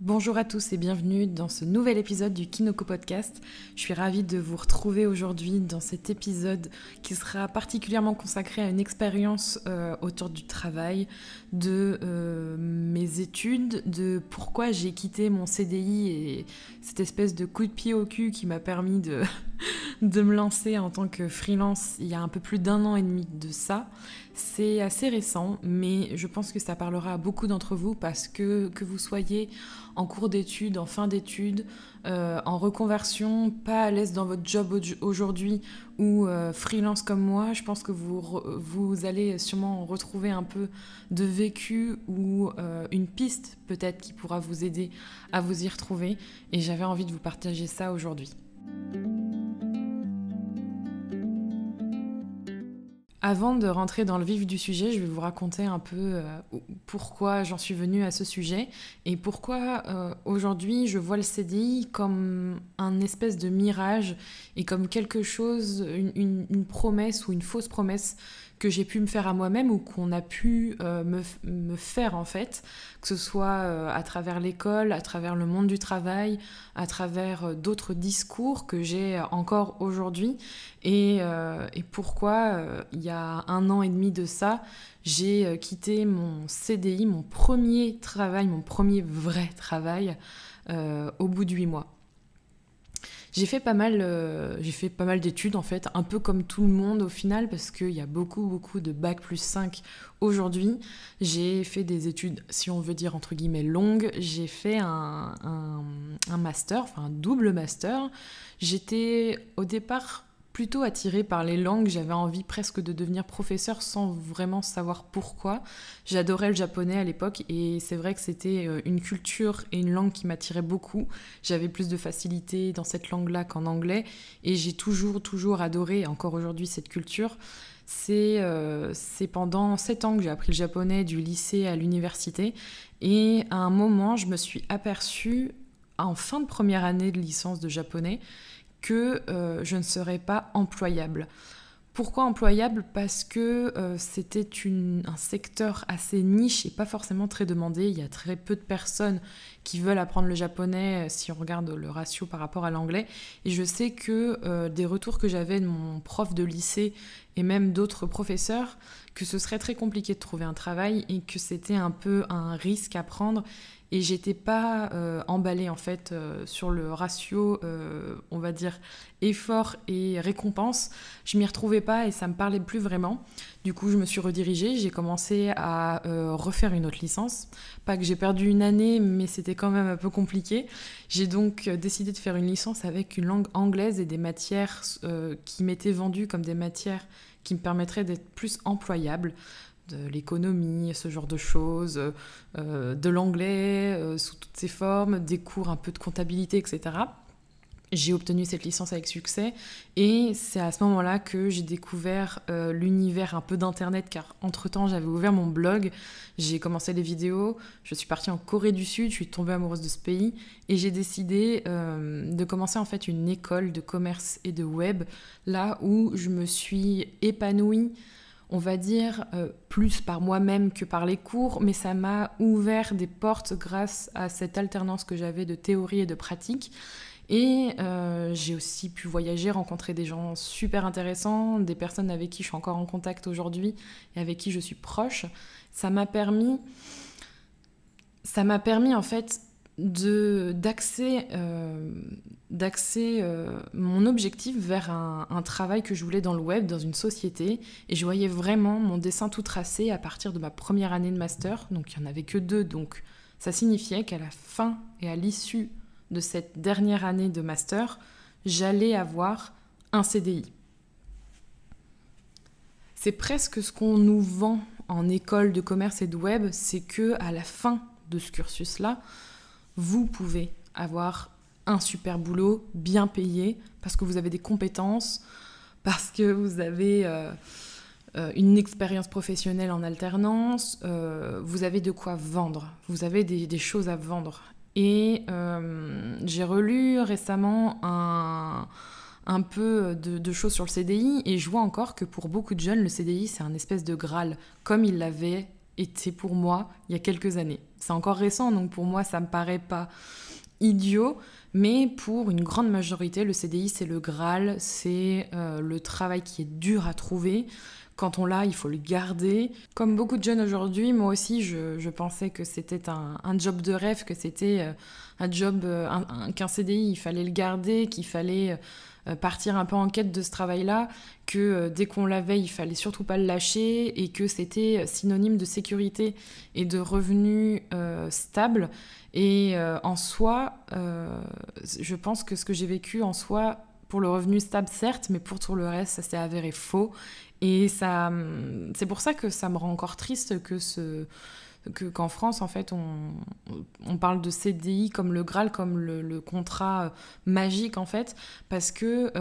Bonjour à tous et bienvenue dans ce nouvel épisode du Kinoko Podcast. Je suis ravie de vous retrouver aujourd'hui dans cet épisode qui sera particulièrement consacré à une expérience autour du travail, de mes études, de pourquoi j'ai quitté mon CDI et cette espèce de coup de pied au cul qui m'a permis de me lancer en tant que freelance il y a un peu plus d'1 an et demi de ça. C'est assez récent, mais je pense que ça parlera à beaucoup d'entre vous parce que vous soyez en cours d'études, en fin d'études, en reconversion, pas à l'aise dans votre job aujourd'hui ou freelance comme moi, je pense que vous allez sûrement retrouver un peu de vécu ou une piste peut-être qui pourra vous aider à vous y retrouver. Et j'avais envie de vous partager ça aujourd'hui. Avant de rentrer dans le vif du sujet, je vais vous raconter un peu pourquoi j'en suis venue à ce sujet et pourquoi aujourd'hui je vois le CDI comme un espèce de mirage et comme quelque chose, une promesse ou une fausse promesse que j'ai pu me faire à moi-même ou qu'on a pu me faire en fait, que ce soit à travers l'école, à travers le monde du travail, à travers d'autres discours que j'ai encore aujourd'hui et pourquoi il y a 1 an et demi de ça, j'ai quitté mon CDI, mon premier travail, mon premier vrai travail au bout de 8 mois. J'ai fait pas mal d'études en fait, un peu comme tout le monde au final, parce qu'il y a beaucoup de Bac+5 aujourd'hui. J'ai fait des études, si on veut dire entre guillemets longues. J'ai fait un master, enfin un double master. J'étais au départ plutôt attirée par les langues, j'avais envie presque de devenir professeur sans vraiment savoir pourquoi. J'adorais le japonais à l'époque et c'est vrai que c'était une culture et une langue qui m'attirait beaucoup. J'avais plus de facilité dans cette langue-là qu'en anglais et j'ai toujours adoré, encore aujourd'hui, cette culture. C'est pendant 7 ans que j'ai appris le japonais du lycée à l'université et à un moment, je me suis aperçue en fin de première année de licence de japonais que je ne serais pas employable. Pourquoi employable ? Parce que c'était un secteur assez niche et pas forcément très demandé. Il y a très peu de personnes qui veulent apprendre le japonais si on regarde le ratio par rapport à l'anglais. Et je sais que des retours que j'avais de mon prof de lycée et même d'autres professeurs, que ce serait très compliqué de trouver un travail et que c'était un peu un risque à prendre. Et j'étais pas emballée en fait sur le ratio, on va dire, effort et récompense. Je m'y retrouvais pas et ça me parlait plus vraiment. Du coup, je me suis redirigée, j'ai commencé à refaire une autre licence. Pas que j'ai perdu 1 année, mais c'était quand même un peu compliqué. J'ai donc décidé de faire une licence avec une langue anglaise et des matières qui m'étaient vendues comme des matières qui me permettraient d'être plus employable. De l'économie, ce genre de choses, de l'anglais sous toutes ses formes, des cours un peu de comptabilité, etc. J'ai obtenu cette licence avec succès et c'est à ce moment-là que j'ai découvert l'univers un peu d'internet car entre-temps j'avais ouvert mon blog, j'ai commencé les vidéos, je suis partie en Corée du Sud, je suis tombée amoureuse de ce pays et j'ai décidé de commencer en fait une école de commerce et de web là où je me suis épanouie, on va dire, plus par moi-même que par les cours, mais ça m'a ouvert des portes grâce à cette alternance que j'avais de théorie et de pratique. Et j'ai aussi pu voyager, rencontrer des gens super intéressants, des personnes avec qui je suis encore en contact aujourd'hui et avec qui je suis proche. Ça m'a permis en fait d'axer mon objectif vers un travail que je voulais dans le web, dans une société, et je voyais vraiment mon dessin tout tracé à partir de ma première année de master, donc il n'y en avait que 2, donc ça signifiait qu'à la fin et à l'issue de cette dernière année de master, j'allais avoir un CDI. C'est presque ce qu'on nous vend en école de commerce et de web, c'est que à la fin de ce cursus-là, vous pouvez avoir un super boulot, bien payé, parce que vous avez des compétences, parce que vous avez une expérience professionnelle en alternance, vous avez de quoi vendre, vous avez des choses à vendre. Et j'ai relu récemment un peu de choses sur le CDI et je vois encore que pour beaucoup de jeunes, le CDI, c'est un espèce de Graal, comme il l'avait était pour moi il y a quelques années. C'est encore récent, donc pour moi, ça me paraît pas idiot, mais pour une grande majorité, le CDI, c'est le Graal, c'est le travail qui est dur à trouver. Quand on l'a, il faut le garder. Comme beaucoup de jeunes aujourd'hui, moi aussi, je pensais que c'était un job de rêve, que c'était un job, qu'un CDI, il fallait le garder, qu'il fallait partir un peu en quête de ce travail-là, que dès qu'on l'avait, il fallait surtout pas le lâcher et que c'était synonyme de sécurité et de revenus stables. Et en soi, je pense que ce que j'ai vécu en soi, pour le revenu stable certes, mais pour tout le reste, ça s'est avéré faux. Et ça, c'est pour ça que ça me rend encore triste qu'en France, en fait, on parle de CDI comme le Graal, comme le contrat magique, en fait, parce que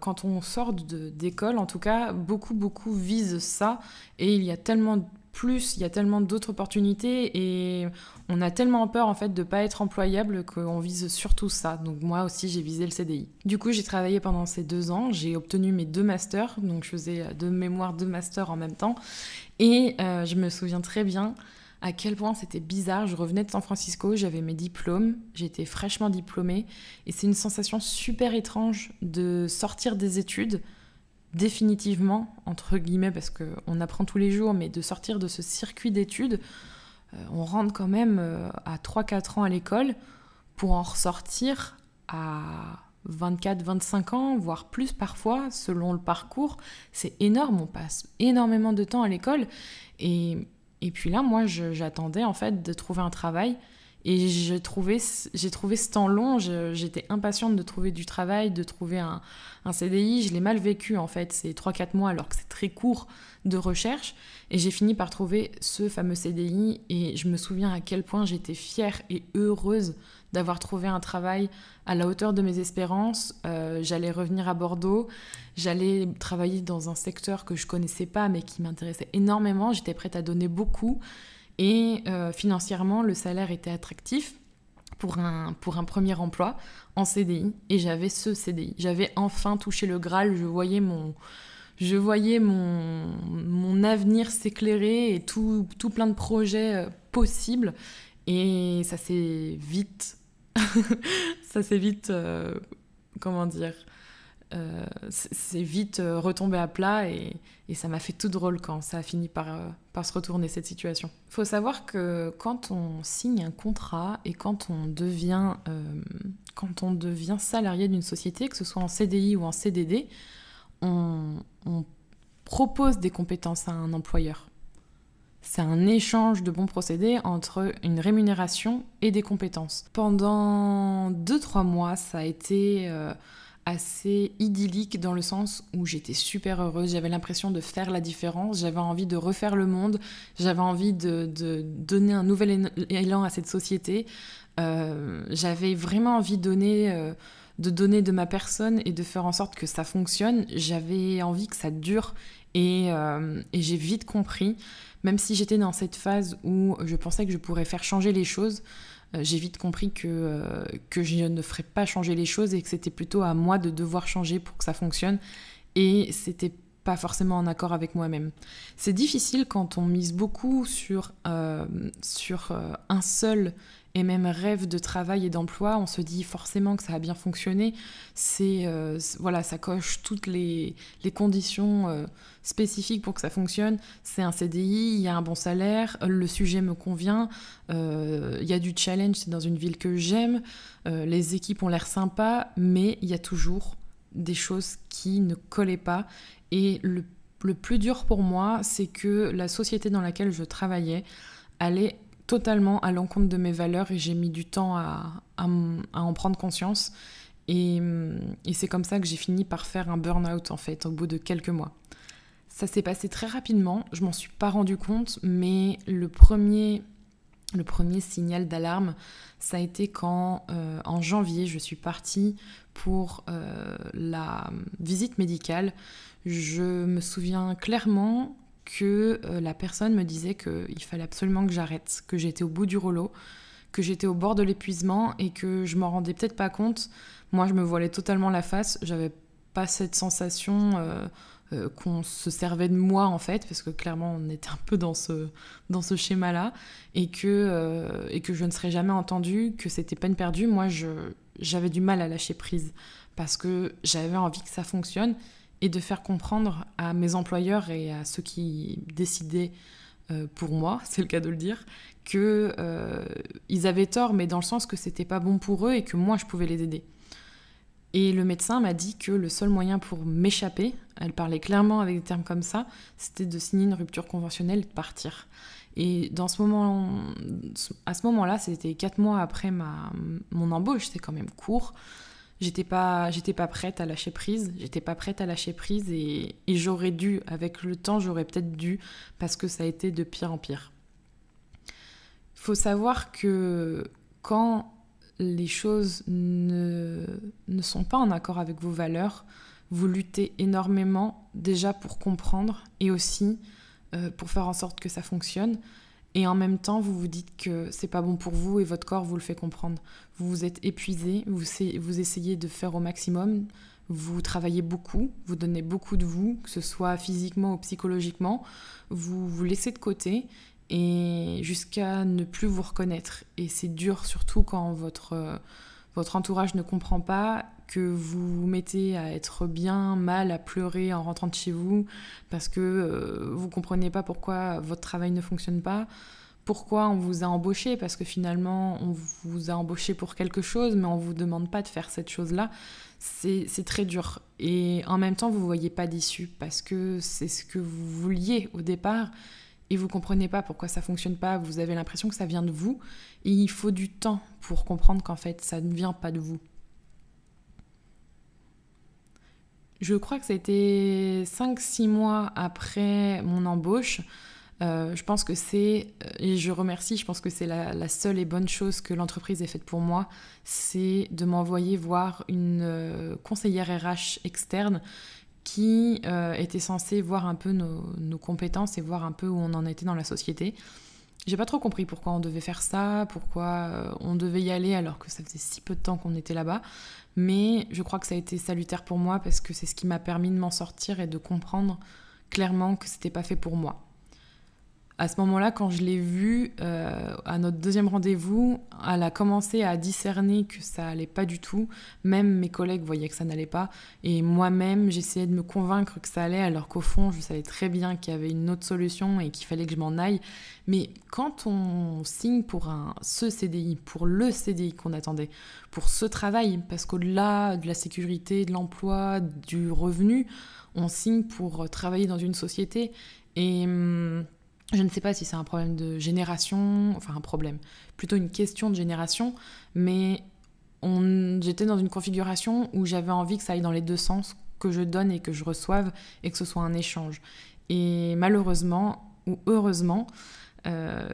quand on sort d'école, en tout cas, beaucoup visent ça, et il y a tellement plus, il y a tellement d'autres opportunités, et on a tellement peur, en fait, de ne pas être employable qu'on vise surtout ça. Donc moi aussi, j'ai visé le CDI. Du coup, j'ai travaillé pendant ces 2 ans, j'ai obtenu mes 2 masters, donc je faisais 2 mémoires, 2 masters en même temps, et je me souviens très bien à quel point c'était bizarre. Je revenais de San Francisco, j'avais mes diplômes, j'étais fraîchement diplômée, et c'est une sensation super étrange de sortir des études, définitivement, entre guillemets, parce qu'on apprend tous les jours, mais de sortir de ce circuit d'études. On rentre quand même à 3-4 ans à l'école pour en ressortir à 24-25 ans, voire plus parfois, selon le parcours. C'est énorme, on passe énormément de temps à l'école, et puis là, moi, j'attendais en fait de trouver un travail, et j'ai trouvé ce temps long, j'étais impatiente de trouver du travail, de trouver un CDI. Je l'ai mal vécu en fait, ces 3-4 mois, alors que c'est très court de recherche, et j'ai fini par trouver ce fameux CDI, et je me souviens à quel point j'étais fière et heureuse d'avoir trouvé un travail à la hauteur de mes espérances. J'allais revenir à Bordeaux, j'allais travailler dans un secteur que je connaissais pas mais qui m'intéressait énormément, j'étais prête à donner beaucoup, et financièrement le salaire était attractif pour un premier emploi en CDI, et j'avais ce CDI. J'avais enfin touché le Graal, je voyais mon avenir s'éclairer et tout plein de projets possibles, et ça s'est vite comment dire, c'est vite retombé à plat, et ça m'a fait tout drôle quand ça a fini par se retourner, cette situation. Il faut savoir que quand on signe un contrat et quand on devient salarié d'une société, que ce soit en CDI ou en CDD, on propose des compétences à un employeur. C'est un échange de bons procédés entre une rémunération et des compétences. Pendant 2-3 mois, ça a été assez idyllique, dans le sens où j'étais super heureuse, j'avais l'impression de faire la différence, j'avais envie de refaire le monde, j'avais envie de donner un nouvel élan à cette société, j'avais vraiment envie de donner de ma personne et de faire en sorte que ça fonctionne. J'avais envie que ça dure, et j'ai vite compris, même si j'étais dans cette phase où je pensais que je pourrais faire changer les choses, j'ai vite compris que je ne ferais pas changer les choses, et que c'était plutôt à moi de devoir changer pour que ça fonctionne, et c'était pas forcément en accord avec moi-même. C'est difficile quand on mise beaucoup sur un seul et même rêve de travail et d'emploi. On se dit forcément que ça a bien fonctionné. Voilà, ça coche toutes les conditions spécifiques pour que ça fonctionne. C'est un CDI, il y a un bon salaire, le sujet me convient, il y a du challenge, c'est dans une ville que j'aime, les équipes ont l'air sympas, mais il y a toujours des choses qui ne collaient pas. Et le plus dur pour moi, c'est que la société dans laquelle je travaillais allait totalement à l'encontre de mes valeurs, et j'ai mis du temps à en prendre conscience, et c'est comme ça que j'ai fini par faire un burn-out en fait, au bout de quelques mois. Ça s'est passé très rapidement, je m'en suis pas rendu compte, mais le premier signal d'alarme, ça a été quand en janvier je suis partie pour la visite médicale. Je me souviens clairement que la personne me disait qu'il fallait absolument que j'arrête, que j'étais au bout du rouleau, que j'étais au bord de l'épuisement, et que je m'en rendais peut-être pas compte. Moi, je me voilais totalement la face, j'avais pas cette sensation qu'on se servait de moi en fait, parce que clairement on était un peu dans ce schéma-là, et que je ne serais jamais entendue, que c'était peine perdue. Moi, j'avais du mal à lâcher prise, parce que j'avais envie que ça fonctionne, et de faire comprendre à mes employeurs et à ceux qui décidaient pour moi, c'est le cas de le dire, qu'ils avaient tort, mais dans le sens que c'était pas bon pour eux et que moi je pouvais les aider. Et le médecin m'a dit que le seul moyen pour m'échapper, elle parlait clairement avec des termes comme ça, c'était de signer une rupture conventionnelle et de partir. Et à ce moment-là, c'était 4 mois après mon embauche, c'est quand même court. J'étais pas prête à lâcher prise, et j'aurais dû, avec le temps, j'aurais peut-être dû, parce que ça a été de pire en pire. Il faut savoir que quand les choses ne sont pas en accord avec vos valeurs, vous luttez énormément déjà pour comprendre et aussi pour faire en sorte que ça fonctionne. Et en même temps, vous vous dites que c'est pas bon pour vous et votre corps vous le fait comprendre. Vous vous êtes épuisé, vous essayez de faire au maximum, vous travaillez beaucoup, vous donnez beaucoup de vous, que ce soit physiquement ou psychologiquement, vous vous laissez de côté et jusqu'à ne plus vous reconnaître. Et c'est dur, surtout quand votre entourage ne comprend pas, que vous vous mettez à être bien mal, à pleurer en rentrant de chez vous, parce que vous ne comprenez pas pourquoi votre travail ne fonctionne pas, pourquoi on vous a embauché, parce que finalement on vous a embauché pour quelque chose, mais on ne vous demande pas de faire cette chose-là. C'est très dur. Et en même temps, vous ne voyez pas d'issue, parce que c'est ce que vous vouliez au départ, et vous comprenez pas pourquoi ça fonctionne pas, vous avez l'impression que ça vient de vous, et il faut du temps pour comprendre qu'en fait ça ne vient pas de vous. Je crois que ça a été 5-6 mois après mon embauche. Je pense que et je remercie, je pense que c'est la seule et bonne chose que l'entreprise ait faite pour moi, c'est de m'envoyer voir une conseillère RH externe qui était censée voir un peu nos compétences et voir un peu où on en était dans la société. J'ai pas trop compris pourquoi on devait faire ça, pourquoi on devait y aller alors que ça faisait si peu de temps qu'on était là-bas. Mais je crois que ça a été salutaire pour moi parce que c'est ce qui m'a permis de m'en sortir et de comprendre clairement que c'était pas fait pour moi. À ce moment-là, quand je l'ai vue à notre deuxième rendez-vous, elle a commencé à discerner que ça allait pas du tout. Même mes collègues voyaient que ça n'allait pas. Et moi-même, j'essayais de me convaincre que ça allait, alors qu'au fond, je savais très bien qu'il y avait une autre solution et qu'il fallait que je m'en aille. Mais quand on signe pour ce CDI, pour le CDI qu'on attendait, pour ce travail, parce qu'au-delà de la sécurité, de l'emploi, du revenu, on signe pour travailler dans une société. Et je ne sais pas si c'est un problème de génération, enfin un problème, plutôt une question de génération, mais j'étais dans une configuration où j'avais envie que ça aille dans les deux sens, que je donne et que je reçoive, et que ce soit un échange. Et malheureusement, ou heureusement,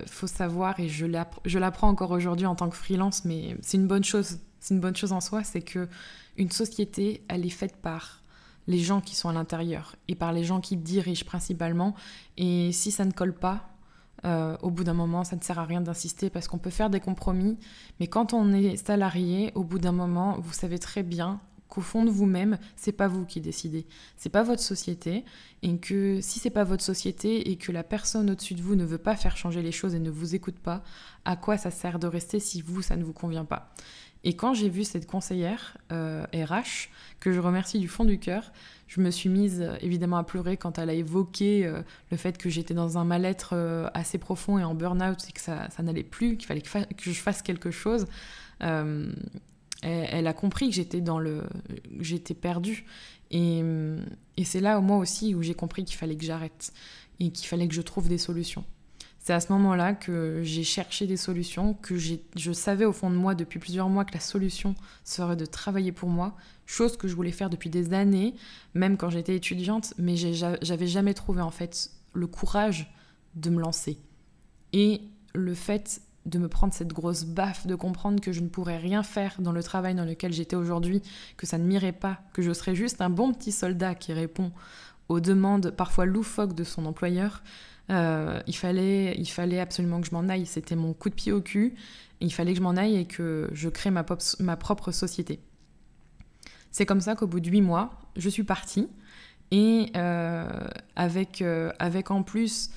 faut savoir, et je l'apprends encore aujourd'hui en tant que freelance, mais c'est une bonne chose en soi, c'est que une société, elle est faite par les gens qui sont à l'intérieur et par les gens qui dirigent principalement. Et si ça ne colle pas, au bout d'un moment, ça ne sert à rien d'insister parce qu'on peut faire des compromis. Mais quand on est salarié, au bout d'un moment, vous savez très bien qu'au fond de vous-même, c'est pas vous qui décidez. C'est pas votre société. Et que si c'est pas votre société et que la personne au-dessus de vous ne veut pas faire changer les choses et ne vous écoute pas, à quoi ça sert de rester si vous, ça ne vous convient pas ? Et quand j'ai vu cette conseillère RH, que je remercie du fond du cœur, je me suis mise évidemment à pleurer quand elle a évoqué le fait que j'étais dans un mal-être assez profond et en burn-out et que ça n'allait plus, qu'il fallait que je fasse quelque chose. Elle a compris que j'étais perdue. Et c'est là, moi aussi, où j'ai compris qu'il fallait que j'arrête et qu'il fallait que je trouve des solutions. C'est à ce moment-là que j'ai cherché des solutions, que je savais au fond de moi depuis plusieurs mois que la solution serait de travailler pour moi, chose que je voulais faire depuis des années, même quand j'étais étudiante, mais j'avais jamais trouvé en fait le courage de me lancer. Et le fait de me prendre cette grosse baffe, de comprendre que je ne pourrais rien faire dans le travail dans lequel j'étais aujourd'hui, que ça ne m'irait pas, que je serais juste un bon petit soldat qui répond aux demandes parfois loufoques de son employeur, il fallait absolument que je m'en aille. C'était mon coup de pied au cul. Il fallait que je m'en aille et que je crée ma propre société. C'est comme ça qu'au bout de 8 mois, je suis partie. Et avec en plus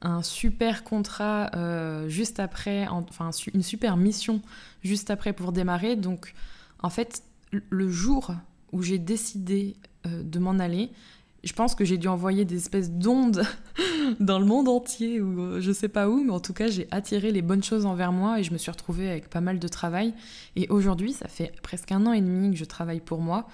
un super contrat juste après, une super mission juste après pour démarrer. Donc en fait, le jour où j'ai décidé de m'en aller, je pense que j'ai dû envoyer des espèces d'ondes dans le monde entier, ou je sais pas où, mais en tout cas j'ai attiré les bonnes choses envers moi et je me suis retrouvée avec pas mal de travail. Et aujourd'hui, ça fait presque 1 an et demi que je travaille pour moi.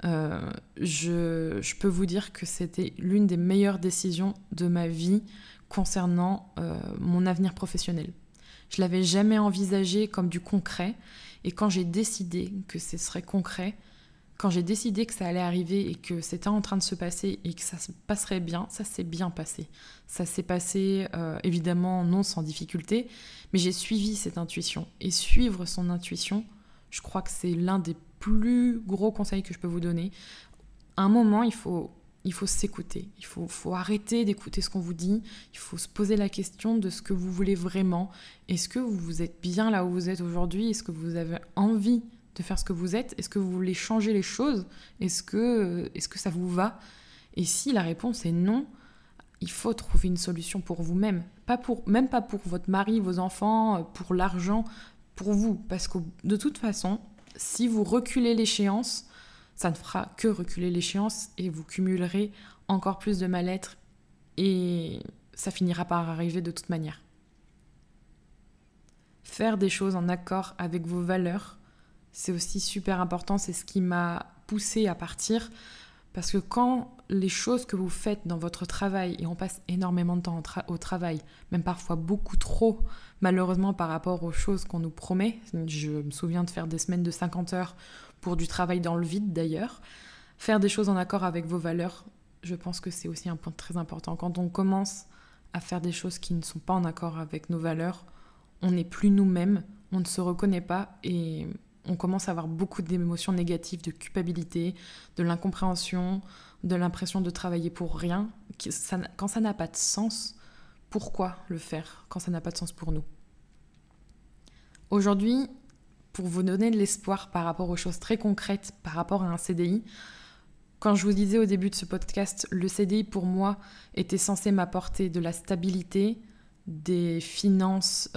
Je peux vous dire que c'était l'une des meilleures décisions de ma vie concernant mon avenir professionnel. Je l'avais jamais envisagé comme du concret, et quand j'ai décidé que ce serait concret, quand j'ai décidé que ça allait arriver et que c'était en train de se passer et que ça se passerait bien, ça s'est bien passé. Ça s'est passé évidemment non sans difficulté, mais j'ai suivi cette intuition. Et suivre son intuition, je crois que c'est l'un des plus gros conseils que je peux vous donner. À un moment, il faut s'écouter. Il faut arrêter d'écouter ce qu'on vous dit. Il faut se poser la question de ce que vous voulez vraiment. Est-ce que vous êtes bien là où vous êtes aujourd'hui? Est-ce que vous avez envie de faire ce que vous êtes? Est-ce que vous voulez changer les choses? Est-ce que ça vous va? Et si la réponse est non, il faut trouver une solution pour vous-même. Même pas pour votre mari, vos enfants, pour l'argent, pour vous. Parce que de toute façon, si vous reculez l'échéance, ça ne fera que reculer l'échéance et vous cumulerez encore plus de mal-être et ça finira par arriver de toute manière. Faire des choses en accord avec vos valeurs, c'est aussi super important. C'est ce qui m'a poussée à partir, parce que quand les choses que vous faites dans votre travail, et on passe énormément de temps au travail, même parfois beaucoup trop, malheureusement par rapport aux choses qu'on nous promet. Je me souviens de faire des semaines de 50 heures pour du travail dans le vide d'ailleurs. Faire des choses en accord avec vos valeurs, je pense que c'est aussi un point très important. Quand on commence à faire des choses qui ne sont pas en accord avec nos valeurs, on n'est plus nous-mêmes, on ne se reconnaît pas et on commence à avoir beaucoup d'émotions négatives, de culpabilité, de l'incompréhension, de l'impression de travailler pour rien. Quand ça n'a pas de sens, pourquoi le faire quand ça n'a pas de sens pour nous? Aujourd'hui, pour vous donner de l'espoir par rapport aux choses très concrètes, par rapport à un CDI, quand je vous disais au début de ce podcast, le CDI pour moi était censé m'apporter de la stabilité, des finances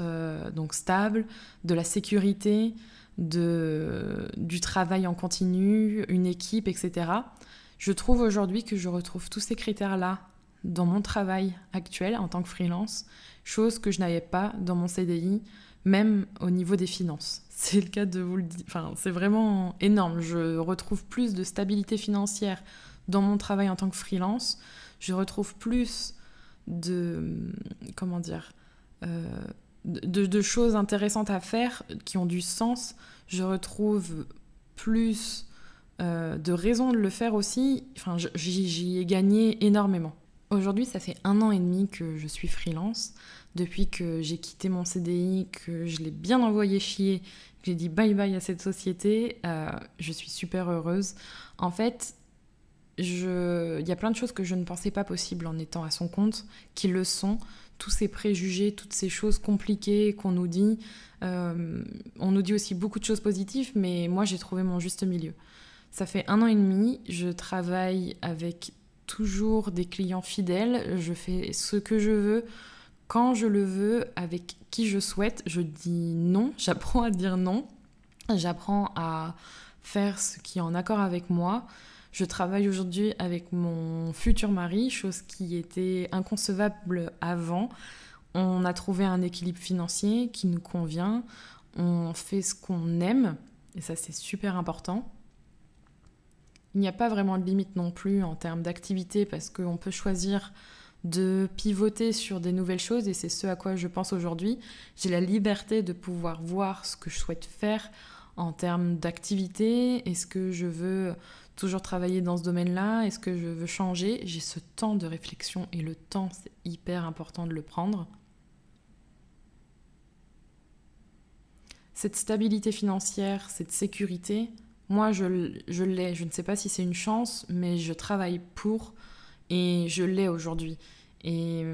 donc stables, de la sécurité, du travail en continu, une équipe, etc. Je trouve aujourd'hui que je retrouve tous ces critères-là dans mon travail actuel en tant que freelance, chose que je n'avais pas dans mon CDI, même au niveau des finances. C'est le cas de vous le dire. Enfin, c'est vraiment énorme. Je retrouve plus de stabilité financière dans mon travail en tant que freelance. Je retrouve plus de choses intéressantes à faire qui ont du sens. Je retrouve plus de raisons de le faire aussi. Enfin, j'y ai gagné énormément. Aujourd'hui, ça fait 1 an et demi que je suis freelance. Depuis que j'ai quitté mon CDI, que je l'ai bien envoyé chier, que j'ai dit bye bye à cette société, je suis super heureuse. En fait, il y a plein de choses que je ne pensais pas possibles en étant à son compte, qui le sont. Tous ces préjugés, toutes ces choses compliquées qu'on nous dit. On nous dit aussi beaucoup de choses positives, mais moi j'ai trouvé mon juste milieu. Ça fait 1 an et demi, je travaille avec toujours des clients fidèles, je fais ce que je veux, quand je le veux, avec qui je souhaite. Je dis non, j'apprends à dire non, j'apprends à faire ce qui est en accord avec moi. Je travaille aujourd'hui avec mon futur mari, chose qui était inconcevable avant. On a trouvé un équilibre financier qui nous convient, on fait ce qu'on aime, et ça c'est super important. Il n'y a pas vraiment de limite non plus en termes d'activité, parce qu'on peut choisir de pivoter sur des nouvelles choses, et c'est ce à quoi je pense aujourd'hui. J'ai la liberté de pouvoir voir ce que je souhaite faire en termes d'activité. Est-ce que je veux toujours travailler dans ce domaine-là? Est-ce que je veux changer? J'ai ce temps de réflexion, et le temps, c'est hyper important de le prendre. Cette stabilité financière, cette sécurité, moi je l'ai. Je ne sais pas si c'est une chance, mais je travaille pour, et je l'ai aujourd'hui. Et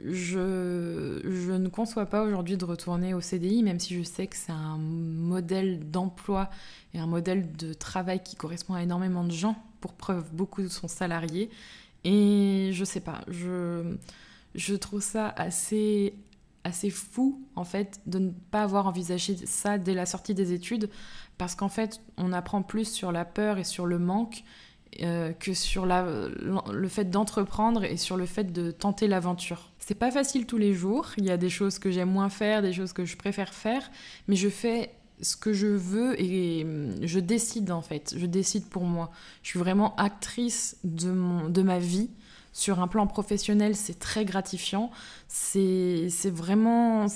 je ne conçois pas aujourd'hui de retourner au CDI, même si je sais que c'est un modèle d'emploi et un modèle de travail qui correspond à énormément de gens pour preuve beaucoup de son salarié. Et je sais pas, je trouve ça assez fou en fait de ne pas avoir envisagé ça dès la sortie des études, parce qu'en fait on apprend plus sur la peur et sur le manque que sur le fait d'entreprendre et sur le fait de tenter l'aventure. C'est pas facile tous les jours, il y a des choses que j'aime moins faire, des choses que je préfère faire, mais je fais ce que je veux et je décide en fait, je décide pour moi. Je suis vraiment actrice de ma vie. Sur un plan professionnel, c'est très gratifiant. C'est vraiment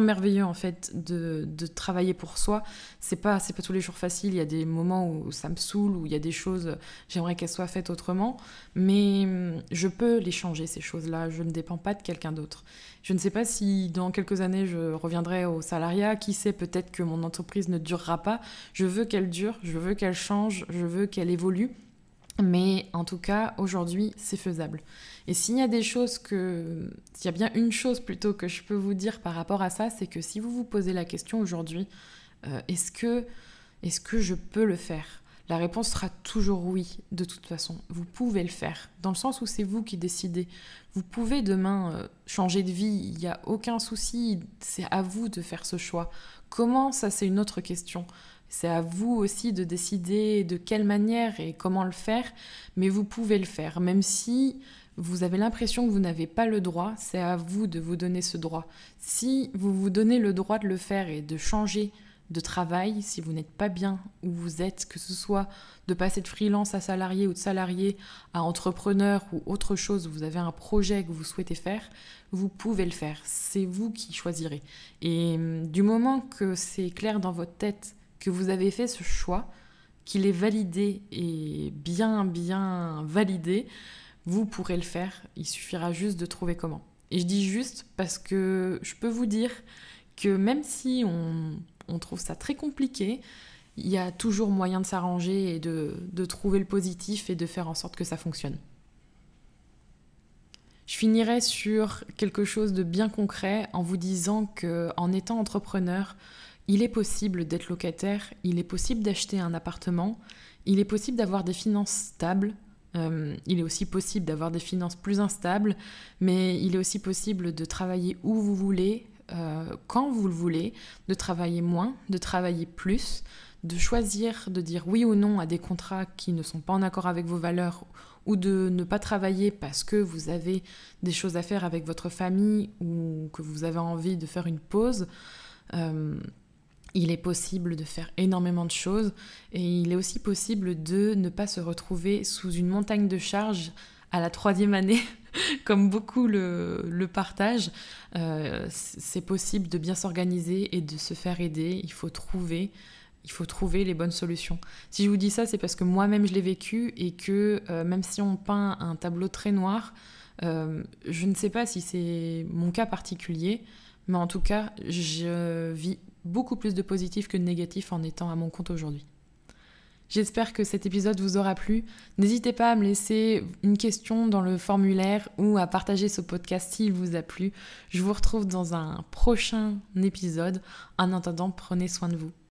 merveilleux en fait de travailler pour soi. C'est pas tous les jours facile. Il y a des moments où ça me saoule, où il y a des choses, j'aimerais qu'elles soient faites autrement. Mais je peux les changer, ces choses-là. Je ne dépends pas de quelqu'un d'autre. Je ne sais pas si dans quelques années je reviendrai au salariat. Qui sait, peut-être que mon entreprise ne durera pas. Je veux qu'elle dure, je veux qu'elle change, je veux qu'elle évolue. Mais en tout cas, aujourd'hui, c'est faisable. Et s'il y a bien une chose plutôt que je peux vous dire par rapport à ça, c'est que si vous vous posez la question aujourd'hui, est-ce que je peux le faire ? La réponse sera toujours oui, de toute façon. Vous pouvez le faire, dans le sens où c'est vous qui décidez. Vous pouvez demain changer de vie, il n'y a aucun souci, c'est à vous de faire ce choix. Comment, ça c'est une autre question. C'est à vous aussi de décider de quelle manière et comment le faire, mais vous pouvez le faire. Même si vous avez l'impression que vous n'avez pas le droit, c'est à vous de vous donner ce droit. Si vous vous donnez le droit de le faire et de changer de travail, si vous n'êtes pas bien où vous êtes, que ce soit de passer de freelance à salarié ou de salarié à entrepreneur ou autre chose, vous avez un projet que vous souhaitez faire, vous pouvez le faire. C'est vous qui choisirez. Et du moment que c'est clair dans votre tête, que vous avez fait ce choix, qu'il est validé et bien validé, vous pourrez le faire. Il suffira juste de trouver comment. Et je dis juste parce que je peux vous dire que même si on trouve ça très compliqué, il y a toujours moyen de s'arranger et de trouver le positif et de faire en sorte que ça fonctionne. Je finirai sur quelque chose de bien concret en vous disant qu'en étant entrepreneur, il est possible d'être locataire, il est possible d'acheter un appartement, il est possible d'avoir des finances stables, il est aussi possible d'avoir des finances plus instables, mais il est aussi possible de travailler où vous voulez, quand vous le voulez, de travailler moins, de travailler plus, de choisir de dire oui ou non à des contrats qui ne sont pas en accord avec vos valeurs, ou de ne pas travailler parce que vous avez des choses à faire avec votre famille ou que vous avez envie de faire une pause. Il est possible de faire énormément de choses et il est aussi possible de ne pas se retrouver sous une montagne de charges à la 3e année, comme beaucoup le partagent. C'est possible de bien s'organiser et de se faire aider. Il faut trouver les bonnes solutions. Si je vous dis ça, c'est parce que moi-même je l'ai vécu et que même si on peint un tableau très noir, je ne sais pas si c'est mon cas particulier, mais en tout cas, je vis beaucoup plus de positif que de négatif en étant à mon compte aujourd'hui. J'espère que cet épisode vous aura plu. N'hésitez pas à me laisser une question dans le formulaire ou à partager ce podcast s'il vous a plu. Je vous retrouve dans un prochain épisode. En attendant, prenez soin de vous.